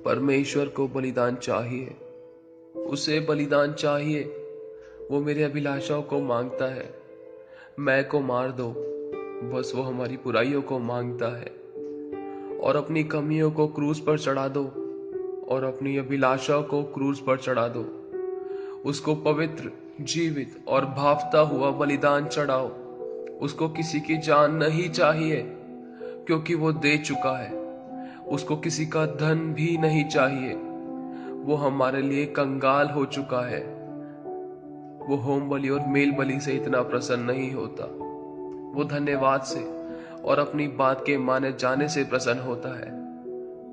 परमेश्वर को बलिदान चाहिए, उसे बलिदान चाहिए। वो मेरे अभिलाषाओं को मांगता है। मैं को मार दो, बस वो हमारी बुराइयों को मांगता है। और अपनी कमियों को क्रूस पर चढ़ा दो, और अपनी अभिलाषाओं को क्रूस पर चढ़ा दो। उसको पवित्र, जीवित और भावता हुआ बलिदान चढ़ाओ। उसको किसी की जान नहीं चाहिए, क्योंकि वो दे चुका है। उसको किसी का धन भी नहीं चाहिए, वो हमारे लिए कंगाल हो चुका है। वो होम बलि और मेल बलि से इतना प्रसन्न नहीं होता, वो धन्यवाद से और अपनी बात के माने जाने से प्रसन्न होता है,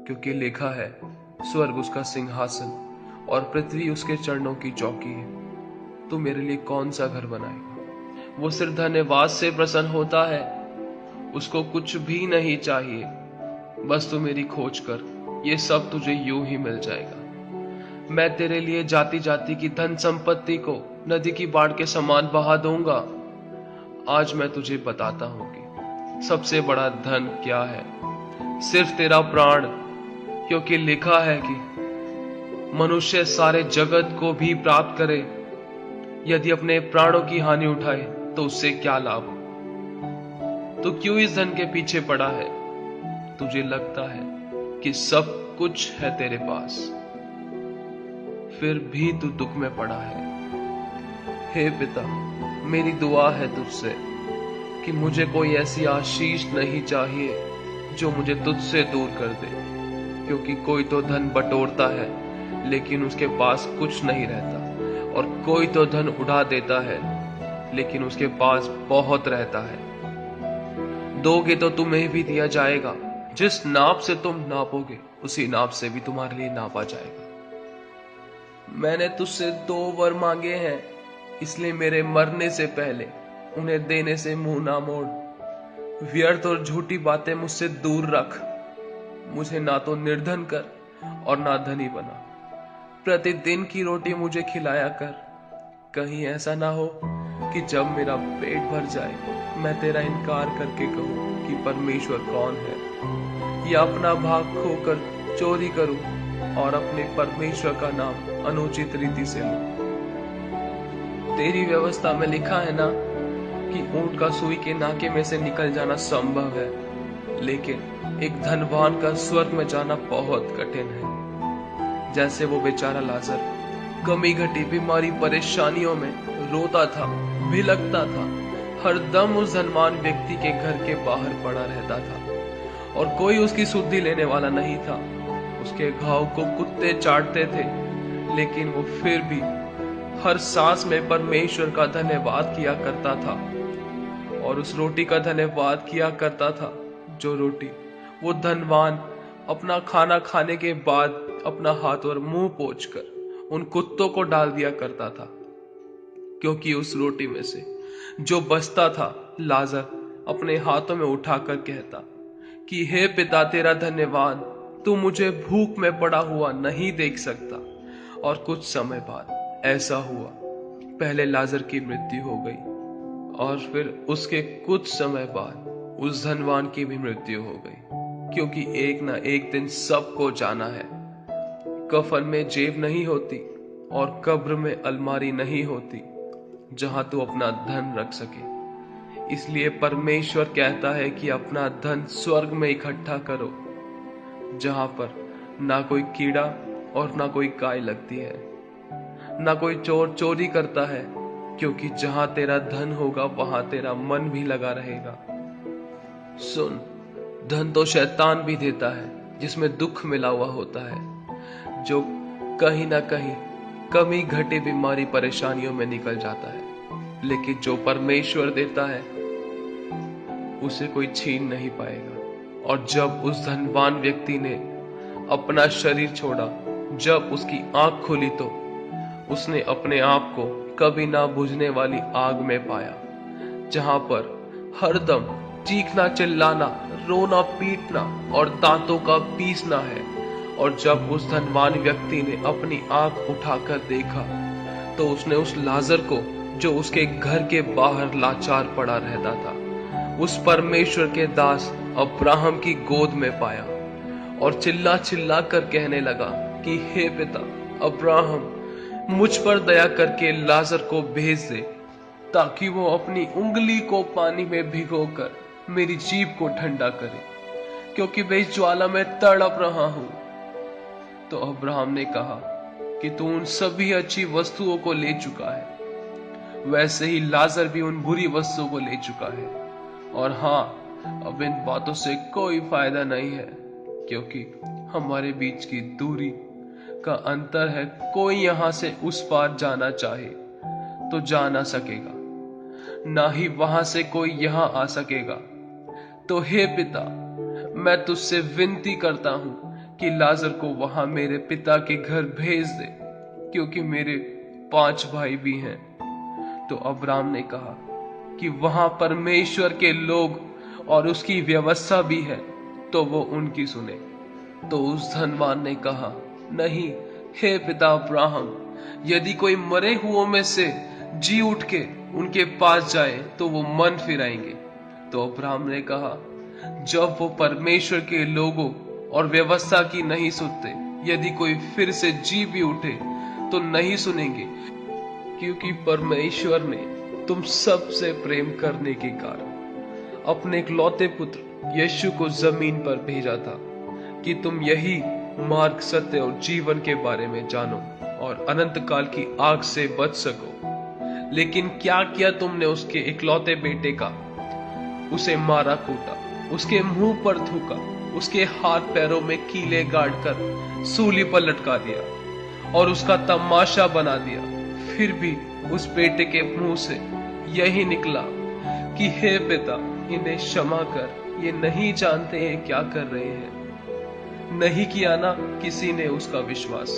क्योंकि लिखा है, स्वर्ग उसका सिंहासन और पृथ्वी उसके चरणों की चौकी है। तू मेरे लिए कौन सा घर बनाएगा? वो सिर्फ धन्यवाद से प्रसन्न होता है, उसको कुछ भी नहीं चाहिए। बस तू मेरी खोज कर, ये सब तुझे यूं ही मिल जाएगा। मैं तेरे लिए जाति जाति की धन संपत्ति को नदी की बाढ़ के समान बहा दूंगा। आज मैं तुझे बताता हूं कि सबसे बड़ा धन क्या है। सिर्फ तेरा प्राण, क्योंकि लिखा है कि मनुष्य सारे जगत को भी प्राप्त करे, यदि अपने प्राणों की हानि उठाए तो उससे क्या लाभ। तो क्यों इस धन के पीछे पड़ा है? तुझे लगता है कि सब कुछ है तेरे पास, फिर भी तू दुख में पड़ा है। हे पिता, मेरी दुआ है तुझसे कि मुझे कोई ऐसी आशीष नहीं चाहिए जो मुझे तुझसे दूर कर दे, क्योंकि कोई तो धन बटोरता है लेकिन उसके पास कुछ नहीं रहता, और कोई तो धन उड़ा देता है लेकिन उसके पास बहुत रहता है। दोगे तो तुम्हें भी दिया जाएगा, जिस नाप से तुम नापोगे उसी नाप से भी तुम्हारे लिए नापा जाएगा। मैंने तुझसे 2 वर मांगे हैं, इसलिए मेरे मरने से पहले उन्हें देने से मुंह ना मोड़। व्यर्थ और झूठी बातें मुझसे दूर रख। मुझे ना तो निर्धन कर और ना धनी बना। प्रतिदिन की रोटी मुझे खिलाया कर। कहीं ऐसा ना हो कि जब मेरा पेट भर जाए मैं तेरा इनकार करके कहूं कि परमेश्वर कौन है, या अपना भाग खोकर चोरी करूं और अपने परमेश्वर का नाम अनुचित रीति से लूं। तेरी व्यवस्था में लिखा है ना कि ऊंट का सुई के नाके में से निकल जाना संभव है, लेकिन एक धनवान का स्वर्ग में जाना बहुत कठिन है। जैसे वो बेचारा लाजर कमी घटी बीमारी परेशानियों में रोता था, भिलकता था, हर दम उस धनवान व्यक्ति के घर के बाहर पड़ा रहता था और कोई उसकी सुधि लेने वाला नहीं था। उसके घाव को कुत्ते चाटते थे, लेकिन वो फिर भी हर सांस में परमेश्वर का धन्यवाद किया करता था और उस रोटी का धन्यवाद किया करता था जो रोटी वो धनवान अपना खाना खाने के बाद अपना हाथ और मुंह पोंछकर उन कुत्तों को डाल दिया करता था, क्योंकि उस रोटी में से जो बचता था लाजर अपने हाथों में उठाकर कहता कि हे पिता, तेरा धन्यवाद, तू मुझे भूख में पड़ा हुआ नहीं देख सकता। और कुछ समय बाद ऐसा हुआ, पहले लाजर की मृत्यु हो गई और फिर उसके कुछ समय बाद उस धनवान की भी मृत्यु हो गई, क्योंकि एक ना एक दिन सबको जाना है। कफन में जेब नहीं होती और कब्र में अलमारी नहीं होती जहां तू अपना धन रख सके। इसलिए परमेश्वर कहता है कि अपना धन स्वर्ग में इकट्ठा करो, जहां पर ना कोई कीड़ा और ना कोई काई लगती है, ना कोई चोर चोरी करता है, क्योंकि जहां तेरा धन होगा वहां तेरा मन भी लगा रहेगा। सुन, धन तो शैतान भी देता है, जिसमें दुख मिला हुआ होता है, जो कहीं ना कहीं कमी घटे बीमारी परेशानियों में निकल जाता है। लेकिन जो परमेश्वर देता है उसे कोई छीन नहीं पाएगा। और जब उस धनवान व्यक्ति ने अपना शरीर छोड़ा, जब उसकी आंख खुली, तो उसने अपने आप को कभी ना बुझने वाली आग में पाया, जहां पर हरदम चीखना, चिल्लाना, रोना, पीटना और दांतों का पीसना है। और जब उस धनवान व्यक्ति ने अपनी आंख उठाकर देखा, तो उसने उस लाजर को, जो उसके घर के बाहर लाचार पड़ा रहता था, उस परमेश्वर के दास अब्राहम की गोद में पाया और चिल्ला चिल्ला कर कहने लगा कि हे पिता अब्राहम, मुझ पर दया करके लाजर को भेज दे, ताकि वो अपनी उंगली को पानी में भिगोकर मेरी जीभ को ठंडा करे, क्योंकि मैं इस ज्वाला में तड़प रहा हूं। तो अब्राहम ने कहा कि तू उन सभी अच्छी वस्तुओं को ले चुका है, वैसे ही लाजर भी उन बुरी वस्तुओं को ले चुका है। और हाँ, अब इन बातों से कोई फायदा नहीं है, क्योंकि हमारे बीच की दूरी का अंतर है। कोई यहां से उस पार जाना चाहे तो जा ना सकेगा, ना ही वहां से कोई यहां आ सकेगा। तो हे पिता, मैं तुझसे विनती करता हूं कि लाजर को वहां मेरे पिता के घर भेज दे, क्योंकि मेरे 5 भाई भी हैं। तो अब्राहम ने कहा कि वहां परमेश्वर के लोग और उसकी व्यवस्था भी है, तो वो उनकी सुने। तो उस धनवान ने कहा, नहीं हे पिता अब्राहम, यदि कोई मरे हुओं में से जी उठ के उनके पास जाए तो वो मन फिराएंगे। तो अब्राहम ने कहा, जब वो परमेश्वर के लोगों और व्यवस्था की नहीं सुनते, यदि कोई फिर से जी भी उठे तो नहीं सुनेंगे, क्योंकि परमेश्वर ने तुम सबसे प्रेम करने के कारण अपने इकलौते पुत्र यीशु को जमीन पर भेजा था, कि तुम यही मार्ग, सत्य और जीवन के बारे में जानो और अनंत काल की आग से बच सको। लेकिन क्या किया तुमने उसके इकलौते बेटे का? उसे मारा कूटा, उसके मुंह पर थूका, उसके हाथ पैरों में कीले गाड़कर सूली पर लटका दिया और उसका तमाशा बना दिया। फिर भी उस बेटे के मुंह से यही निकला कि हे पिता, इन्हें क्षमा कर, ये नहीं जानते ये क्या कर रहे हैं। नहीं किया ना किसी ने उसका विश्वास।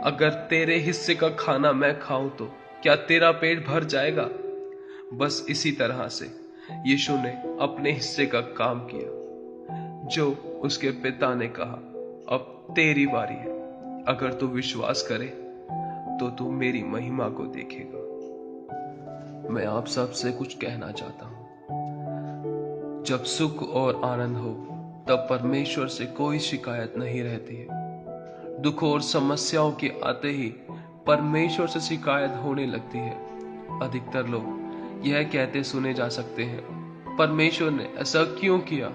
अगर तेरे हिस्से का खाना मैं खाऊं तो क्या तेरा पेट भर जाएगा? बस इसी तरह से यीशु ने अपने हिस्से का काम किया। जो उसके पिता ने कहा, अब तेरी बारी है, अगर तू विश्वास करे तो तू मेरी महिमा को देखेगा। मैं आप सबसे कुछ कहना चाहता हूं। जब सुख और आनंद हो तब परमेश्वर से कोई शिकायत नहीं रहती है। दुख और समस्याओं के आते ही परमेश्वर से शिकायत होने लगती है। अधिकतर लोग यह कहते सुने जा सकते हैं, परमेश्वर ने ऐसा क्यों किया,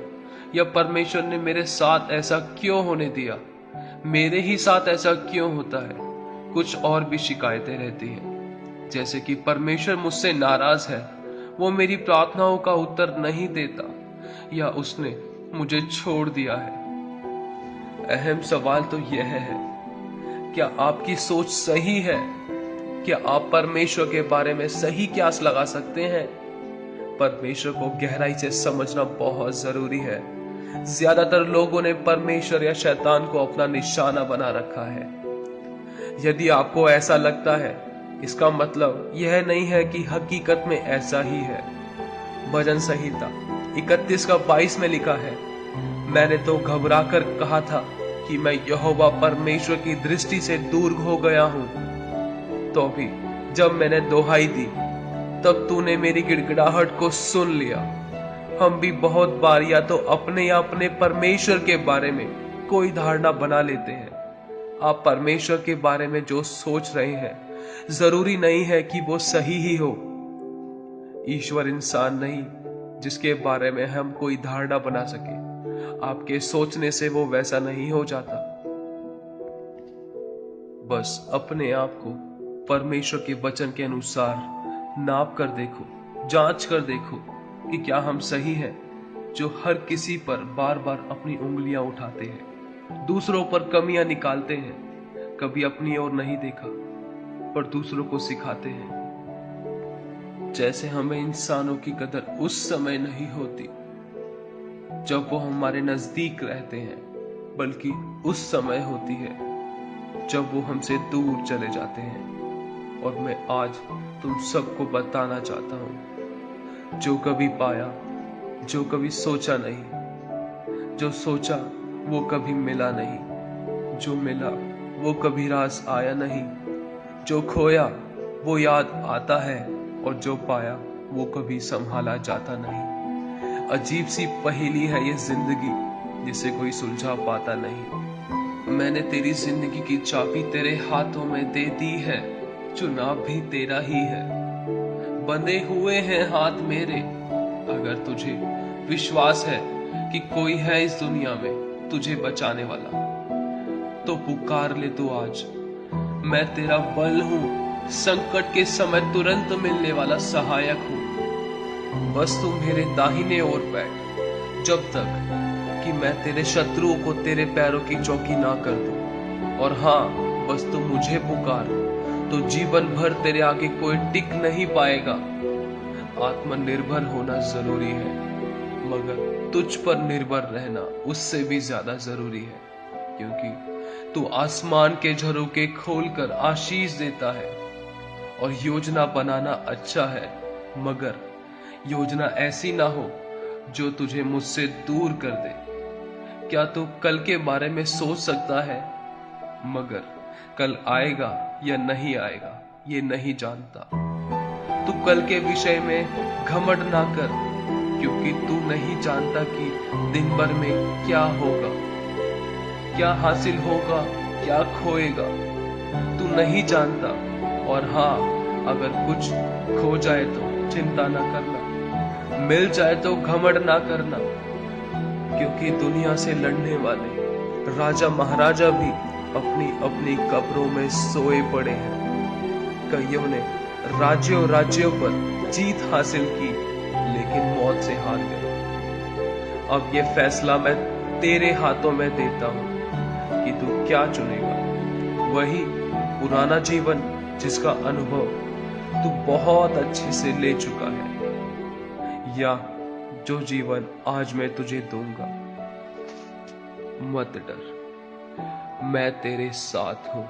या परमेश्वर ने मेरे साथ ऐसा क्यों होने दिया, मेरे ही साथ ऐसा क्यों होता है। कुछ और भी शिकायतें रहती हैं, जैसे कि परमेश्वर मुझसे नाराज है, वो मेरी प्रार्थनाओं का उत्तर नहीं देता, या उसने मुझे छोड़ दिया है। अहम सवाल तो यह है, क्या आपकी सोच सही है? क्या आप परमेश्वर के बारे में सही क्यास लगा सकते हैं? परमेश्वर को गहराई से समझना बहुत जरूरी है। ज्यादातर लोगों ने परमेश्वर या शैतान को अपना निशाना बना रखा है। यदि आपको ऐसा लगता है, इसका मतलब यह नहीं है कि हकीकत में ऐसा ही है। भजन संहिता 31:22 में लिखा है, मैंने तो घबरा कर कहा था कि मैं यहोवा परमेश्वर की दृष्टि से दूर हो गया हूं। तो भी जब मैंने दोहाई दी, तब तूने मेरी गिड़गिड़ाहट को सुन लिया। हम भी बहुत बार या तो अपने या अपने परमेश्वर के बारे में कोई धारणा बना लेते हैं। आप परमेश्वर के बारे में जो सोच रहे हैं, जरूरी नहीं है कि वो सही ही हो। ईश्वर इंसान नहीं जिसके बारे में हम कोई धारणा बना सके। आपके सोचने से वो वैसा नहीं हो जाता। बस अपने आप को परमेश्वर के वचन के अनुसार नाप कर देखो, जांच कर देखो कि क्या हम सही हैं। जो हर किसी पर बार बार अपनी उंगलियां उठाते हैं, दूसरों पर कमियां निकालते हैं, कभी अपनी ओर नहीं देखा पर दूसरों को सिखाते हैं। जैसे हमें इंसानों की कदर उस समय नहीं होती जब वो हमारे नजदीक रहते हैं, बल्कि उस समय होती है जब वो हमसे दूर चले जाते हैं। और मैं आज तुम सबको बताना चाहता हूं, जो कभी पाया, जो कभी सोचा नहीं, जो सोचा वो कभी मिला नहीं, जो मिला वो कभी रास आया नहीं, जो खोया वो याद आता है, और जो पाया वो कभी संभाला जाता नहीं। अजीब सी पहेली है ये जिंदगी, जिसे कोई सुलझा पाता नहीं। मैंने तेरी जिंदगी की चाबी तेरे हाथों में दे दी है, चुनाव भी तेरा ही है। बंधे हुए हैं हाथ मेरे, अगर तुझे विश्वास है कि कोई है इस दुनिया में तुझे बचाने वाला, तो पुकार ले तू आज। मैं तेरा बल हूँ, संकट के समय तुरंत मिलने वाला सहायक हूँ। बस तू मेरे दाहिने ओर बैठ, जब तक कि मैं तेरे शत्रुओं को तेरे पैरों की चौकी ना कर दूं। और हाँ, बस तू मुझे पुकार, तो जीवन भर तेरे आगे कोई टिक नहीं पाएगा। आत्मनिर्भर होना जरूरी है, मगर तुझ पर निर्भर रहना उससे भी ज्यादा जरूरी है, क्योंकि तू आसमान के झरोखे खोलकर आशीष देता है। और योजना बनाना अच्छा है, मगर योजना ऐसी ना हो जो तुझे मुझसे दूर कर दे। क्या तू कल के बारे में सोच सकता है, मगर कल आएगा या नहीं आएगा ये नहीं जानता। तू कल के विषय में घमंड ना कर, क्योंकि तू नहीं जानता कि दिन भर में क्या होगा, क्या हासिल होगा, क्या खोएगा, तू नहीं जानता। और हाँ, अगर कुछ खो जाए तो चिंता ना करना, मिल जाए तो घमंड ना करना, क्योंकि दुनिया से लड़ने वाले राजा महाराजा भी अपनी अपनी कब्रों में सोए पड़े हैं। कईयों ने राज्यों राज्यों पर जीत हासिल की, लेकिन मौत से हार गए। अब ये फैसला मैं तेरे हाथों में देता हूँ कि तू क्या चुनेगा, वही पुराना जीवन जिसका अनुभव तू बहुत अच्छे से ले चुका है, या जो जीवन आज मैं तुझे दूंगा। मत डर, मैं तेरे साथ हूं।